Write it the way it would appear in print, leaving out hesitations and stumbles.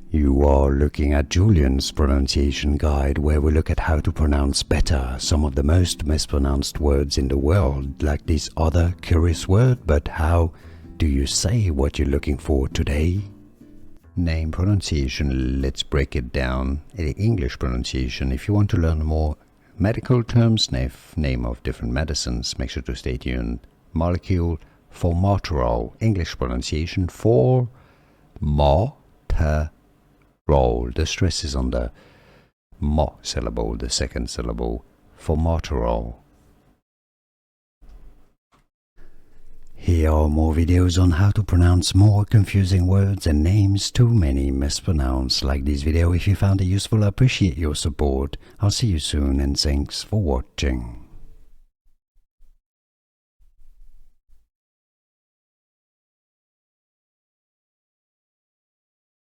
You are looking at Julian's pronunciation guide, where we look at how to pronounce better some of the most mispronounced words in the world, like this other curious word. But how do you say what you're looking for today? Name pronunciation, let's break it down. English pronunciation, if you want to learn more medical terms, name of different medicines, make sure to stay tuned. Molecule, Formoterol, English pronunciation, Formoterol. The stress is on the mo syllable, the second syllable, Formoterol. Here are more videos on how to pronounce more confusing words and names too many mispronounced. Like this video if you found it useful. I appreciate your support. I'll see you soon and thanks for watching.